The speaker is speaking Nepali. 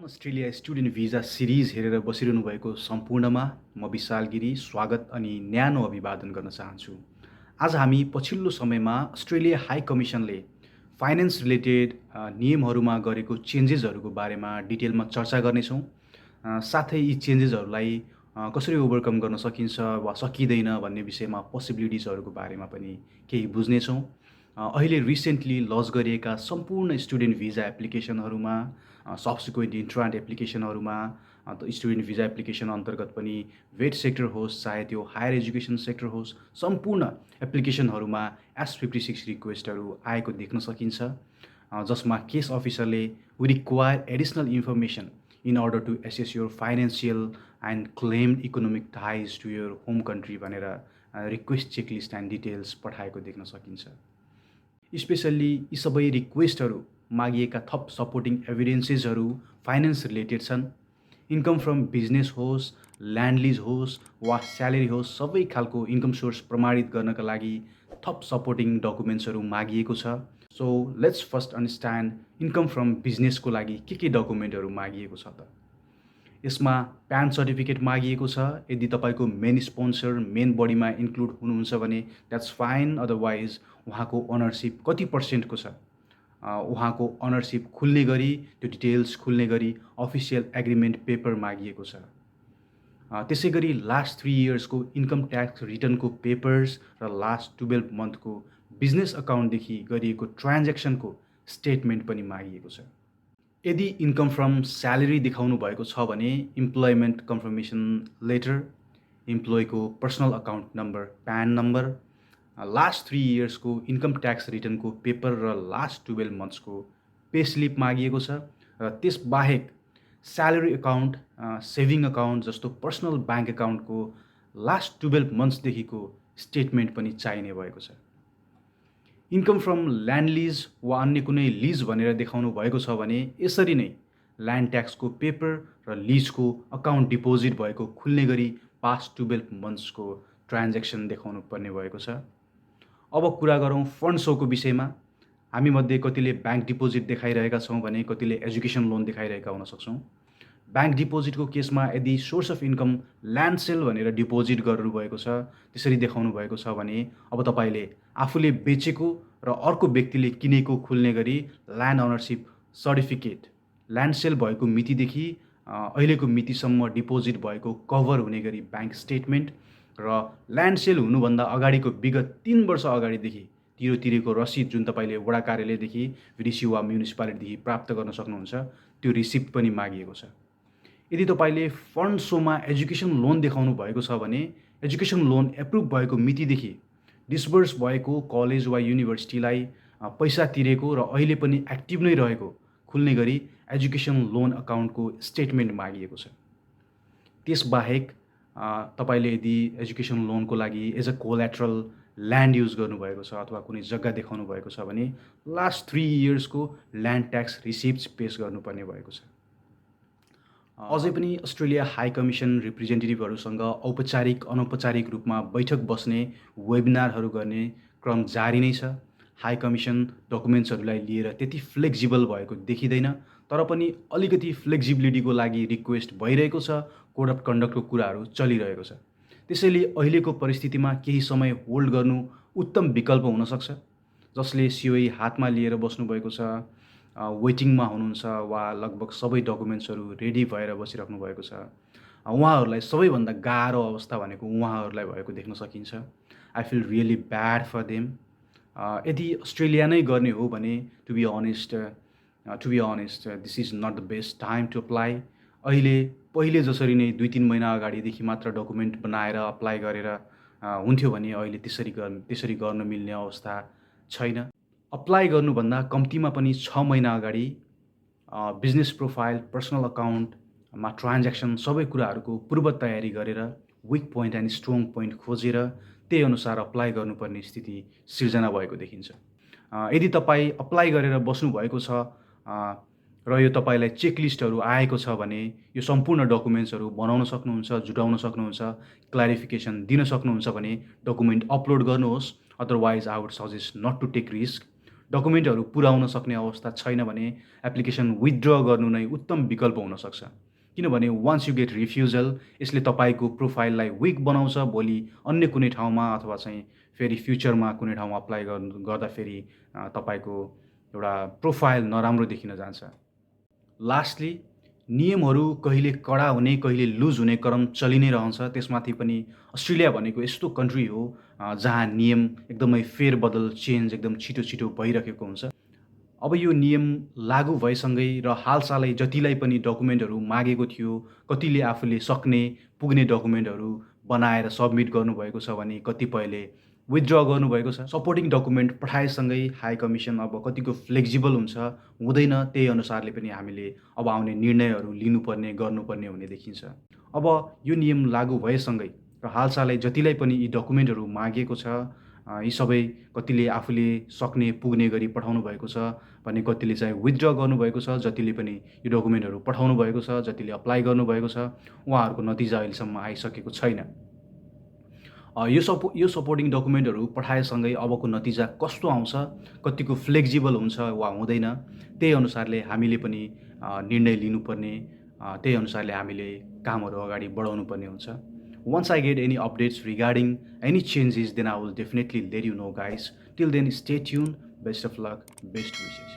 अस्ट्रेलिया स्टुडेन्ट भिजा सिरिज हेरेर बसिरहनु भएको सम्पूर्णमा म विशाल गिरी स्वागत अनि न्यानो अभिवादन गर्न चाहन्छु। आज हामी पछिल्लो समयमा अस्ट्रेलिया हाई कमिसनले फाइनेन्स रिलेटेड नियमहरूमा गरेको चेन्जेसहरूको बारेमा डिटेलमा चर्चा गर्नेछौँ। साथै यी चेन्जेसहरूलाई कसरी ओभरकम गर्न सकिन्छ वा सकिँदैन भन्ने विषयमा पोसिबिलिटिजहरूको बारेमा पनि केही बुझ्नेछौँ। अहिले रिसेन्टली लन्च गरिएका सम्पूर्ण स्टुडेन्ट भिजा एप्लिकेसनहरूमा सब्सिक्वेन्ट इन्ट्रान्ट एप्लिकेसनहरूमा स्टुडेन्ट भिजा एप्लिकेसन अन्तर्गत पनि वेट सेक्टर होस् चाहे त्यो हायर एजुकेसन सेक्टर होस् सम्पूर्ण एप्लिकेसनहरूमा S56 रिक्वेस्टहरू आएको देख्न सकिन्छ, जसमा केस अफिसरले we require additional information in order to assess your financial and claimed economic ties to your home country भनेर रिक्वेस्ट चेकलिस्ट एन्ड डिटेल्स पठाएको देख्न सकिन्छ। स्पेसल्ली यी सबै रिक्वेस्टहरू मागिएका थप सपोर्टिङ एभिडेन्सेसहरू फाइनेन्स रिलेटेड छन्। इन्कम फ्रम बिजनेस होस्, ल्यान्ड लिज होस् वा स्यालेरी होस्, सबै खालको इन्कम सोर्स प्रमाणित गर्नका लागि थप सपोर्टिङ डकुमेन्ट्सहरू मागिएको छ। So let's first understand income from बिजनेसको लागि के डकुमेन्टहरू मागिएको छ त। यसमा प्यान सर्टिफिकेट मागिएको छ। यदि तपाईँको मेन स्पोन्सर मेन बडीमा इन्क्लुड हुनुहुन्छ भने द्याट्स फाइन, अदरवाइज उहाँको अनरसिप कति पर्सेन्टको छ, उहाँको अनरसिप खुल्ने गरी त्यो डिटेल्स खुल्ने गरी अफिसियल एग्रिमेन्ट पेपर मागिएको छ। त्यसै गरी लास्ट 3 इयर्सको इन्कम ट्याक्स रिटर्नको पेपर्स र लास्ट 12 मन्थको बिजनेस अकाउन्टदेखि गरिएको ट्रान्ज्याक्सनको स्टेटमेन्ट पनि मागिएको छ। यदि इन्कम फ्रम स्यालेरी देखाउनु भएको छ भने इम्प्लोइमेन्ट कन्फर्मेसन लेटर, इम्प्लोइको personal account number, PAN number, last 3 इयर्सको इन्कम ट्याक्स रिटर्नको पेपर र लास्ट 12 मन्थ्सको पे स्लिप मागिएको छ। र त्यसबाहेक स्यालेरी अकाउन्ट, सेभिङ अकाउन्ट जस्तो पर्सनल ब्याङ्क अकाउन्टको लास्ट 12 मन्थ्सदेखिको स्टेटमेन्ट पनि चाहिने भएको छ। इन्कम फ्रम ल्यान्ड लिज वा अन्य कुनै लिज भनेर देखाउनु भएको छ भने यसरी नै ल्यान्ड ट्याक्सको पेपर र लिजको अकाउन्ट डिपोजिट भएको खुल्ने गरी पास्ट 12 मन्थ्सको ट्रान्ज्याक्सन देखाउनु पर्ने भएको छ। अब कुरा गरौँ फन्ड सोको विषयमा। हामीमध्ये कतिले ब्याङ्क डिपोजिट देखाइरहेका छौँ भने कतिले एजुकेसन लोन देखाइरहेका हुन सक्छौँ। ब्याङ्क डिपोजिटको केसमा यदि source of income land sale भनेर डिपोजिट गर्नुभएको छ, त्यसरी देखाउनु भएको छ भने अब तपाईँले आफूले बेचेको र अर्को व्यक्तिले किनेको खुल्ने गरी land ownership certificate, land sale भएको मितिदेखि अहिलेको मितिसम्म डिपोजिट भएको कभर हुने गरी ब्याङ्क स्टेटमेन्ट र ल्यान्ड सेल हुनुभन्दा अगाडिको विगत 3 वर्ष अगाडिदेखि तिरेको रसिद जुन तपाईँले वडा कार्यालयदेखि विडिसी वा म्युनिसिपालिटीदेखि प्राप्त गर्न सक्नुहुन्छ, त्यो रिसिप्ट पनि मागिएको छ। यदि तपाईँले फन्ड सोमा एजुकेसन लोन देखाउनु भएको छ भने एजुकेसन लोन एप्रुभ भएको मितिदेखि डिस्बर्स भएको कलेज वा युनिभर्सिटीलाई पैसा तिरेको र अहिले पनि एक्टिभ नै रहेको खुल्ने गरी एजुकेसन लोन अकाउन्टको स्टेटमेन्ट मागिएको छ। त्यसबाहेक तपाईँले यदि एजुकेसन लोनको लागि as a collateral land use गर्नुभएको छ अथवा कुनै जग्गा देखाउनु भएको छ भने लास्ट 3 इयर्सको ल्यान्ड ट्याक्स रिसिप्ट्स पेश गर्नुपर्ने भएको छ। अझै पनि अस्ट्रेलिया हाई कमिसन रिप्रेजेन्टेटिभहरूसँग औपचारिक अनौपचारिक रूपमा बैठक बस्ने, वेबिनारहरू गर्ने क्रम जारी नै छ। हाई कमिसन डकुमेन्ट्सहरूलाई लिएर त्यति फ्लेक्जिबल भएको देखिँदैन, तर पनि अलिकति फ्लेक्जिबिलिटीको लागि रिक्वेस्ट भइरहेको छ। कोड अफ कन्डक्टको कुराहरू चलिरहेको छ। त्यसैले अहिलेको परिस्थितिमा केही समय होल्ड गर्नु उत्तम विकल्प हुनसक्छ। जसले सिओई हातमा लिएर बस्नुभएको छ, वेटिङमा हुनुहुन्छ वा लगभग सबै डकुमेन्ट्सहरू रेडी भएर बसिराख्नु भएको छ, उहाँहरूलाई सबैभन्दा गाह्रो अवस्था भनेको उहाँहरूलाई भएको देख्न सकिन्छ। I feel really bad for them. यदि अस्ट्रेलिया नै गर्ने हो भने to be honest this is not the best time to apply. पहिले जसरी नै 2-3 महिना अगाडिदेखि मात्र डकुमेन्ट बनाएर अप्लाई गरेर हुन्थ्यो भने अहिले त्यसरी गर्न मिल्ने अवस्था छैन। अप्लाई गर्नुभन्दा कम्तीमा पनि 6 महिना अगाडि बिजनेस प्रोफाइल, पर्सनल अकाउन्टमा ट्रान्ज्याक्सन सबै कुराहरूको पूर्व तयारी गरेर weak point and strong point खोजेर त्यही अनुसार अप्लाई गर्नुपर्ने स्थिति सिर्जना भएको देखिन्छ। यदि तपाईँ अप्लाई गरेर बस्नुभएको छ र यो तपाईँलाई चेकलिस्टहरू आएको छ भने यो सम्पूर्ण डकुमेन्ट्सहरू बनाउन सक्नुहुन्छ, जुटाउन सक्नुहुन्छ, क्ल्यारिफिकेसन दिन सक्नुहुन्छ भने डकुमेन्ट अपलोड गर्नुहोस्। Otherwise I would suggest not to take risk. डकुमेन्टहरू पुर्याउन सक्ने अवस्था छैन भने एप्लिकेसन विथड्र गर्नु नै उत्तम विकल्प हुनसक्छ। किनभने वान्स यु गेट रिफ्युजल, यसले तपाईँको प्रोफाइललाई विक बनाउँछ। भोलि अन्य कुनै ठाउँमा अथवा चाहिँ फेरि फ्युचरमा कुनै ठाउँमा अप्लाई गर्दाखेरि तपाईँको एउटा प्रोफाइल नराम्रो देखिन जान्छ। लास्टली, नियमहरू कहिले कडा हुने कहिले लुज हुने क्रम चलि नै रहन्छ। त्यसमाथि पनि अस्ट्रेलिया भनेको यस्तो कन्ट्री हो जहाँ नियम एकदमै फेरबदल चेन्ज एकदम छिटो छिटो भइरहेको हुन्छ। अब यो नियम लागू भएसँगै र हालसालै जतिलाई पनि डकुमेन्टहरू मागेको थियो, कतिले आफूले सक्ने पुग्ने डकुमेन्टहरू बनाएर सबमिट गर्नुभएको छ भने कतिपयले विथड्र गर्नुभएको छ। सपोर्टिङ डकुमेन्ट पठाएसँगै हाई कमिसन अब कतिको फ्लेक्जिबल हुन्छ हुँदैन, त्यही अनुसारले पनि हामीले अब आउने निर्णयहरू लिनुपर्ने गर्नुपर्ने हुने देखिन्छ। अब यो नियम लागू भएसँगै र हालसालै जतिलाई पनि यी डकुमेन्टहरू मागेको छ, यी सबै कतिले आफूले सक्ने पुग्ने गरी पठाउनु भएको छ भने कतिले चाहिँ विथड्र गर्नुभएको छ, जतिले पनि यो डकुमेन्टहरू पठाउनु भएको छ, जतिले अप्लाई गर्नुभएको छ, उहाँहरूको नतिजा अहिलेसम्म आइसकेको छैन। यो सपोर्टिङ डकुमेन्टहरू पठाएसँगै अबको नतिजा कस्तो आउँछ, कतिको फ्लेक्जिबल हुन्छ वा हुँदैन, त्यही अनुसारले हामीले पनि निर्णय लिनुपर्ने, त्यही अनुसारले हामीले कामहरू अगाडि बढाउनु पर्ने हुन्छ। Once I get any updates regarding any changes, then I will definitely let you know, guys. Till then, stay tuned. Best of luck. Best wishes.